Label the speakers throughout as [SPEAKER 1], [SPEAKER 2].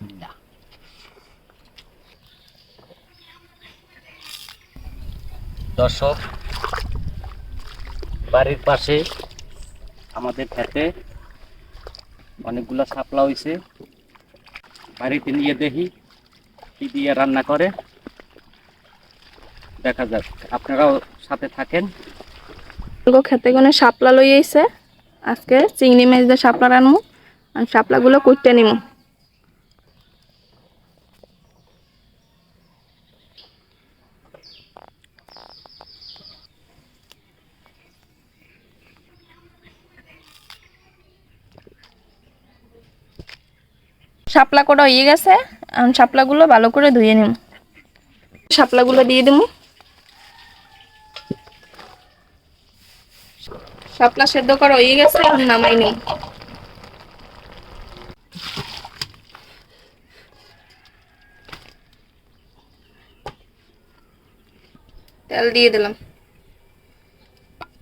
[SPEAKER 1] বিসমিল্লাহ। দর্শক, বাড়ির পাশে আমাদের খেতে অনেকগুলো শাপলা হয়েছে। বাড়িতে নিয়ে দেখি কি দিয়ে রান্না করে, দেখা যাক। আপনারাও সাথে থাকেন।
[SPEAKER 2] খেতে কোনে শাপলা লই আইছে। আজকে চিংড়ি মাছ দিয়ে শাপলা রান্নু। আর শাপলাগুলো কুটতে নিমু। শাপলা কটা হয়ে গেছে। এখন শাপলাগুলো ভালো করে ধুয়ে নিমু। শাপলাগুলো দিয়ে দিমু। শাপলা সেদ্ধ করা হয়ে গেছে, এখন নামাই নিই। তেল দিয়ে দিলাম,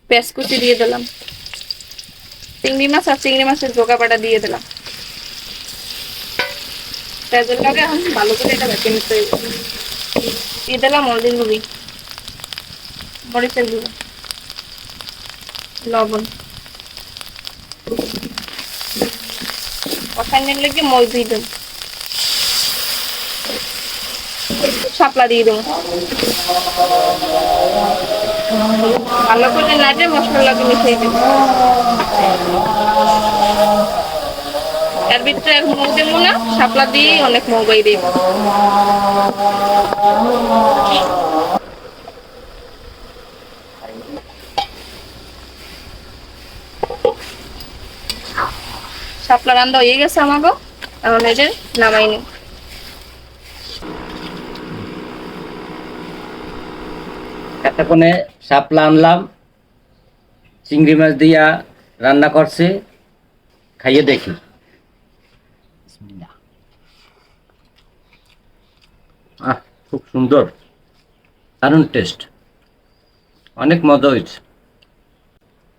[SPEAKER 2] পেঁয়াজ কুচি দিয়ে দিলাম, চিংড়ি মাছ আর চিংড়ি মাছের জোগা বাটা দিয়ে দিলাম। পেঁয়াজের লগে এখন ভালো করে এটা ভেজে নিতে হবে। দিয়ে দিলাম হলদির গুঁড়ি, মরিচের গুঁড়ো, লবণ। কষানোর লেগে মই দিয়ে দেব, শাপলা দিয়ে দেবো। ভালো করে নাড়ে মশলাগুলো মিশিয়ে দেব। এর ভিতরে এক মৌ দেবো না, শাপলা দিয়ে অনেক মৌ বাই দেব। শাপলা রান্না হয়ে গেছে আমাকে, এখন এই যে নামাই নি।
[SPEAKER 1] এতক্ষণে শাপলা আনলাম, চিংড়ি মাছ দিয়া রান্না করছে, খাইয়ে দেখি। বিসমিল্লাহ। খুব সুন্দর, দারুণ টেস্ট, অনেক মজা হয়েছে।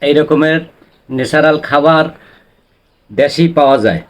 [SPEAKER 1] এই রকমের ন্যাচারাল খাবার দেশি পাওয়া যায়।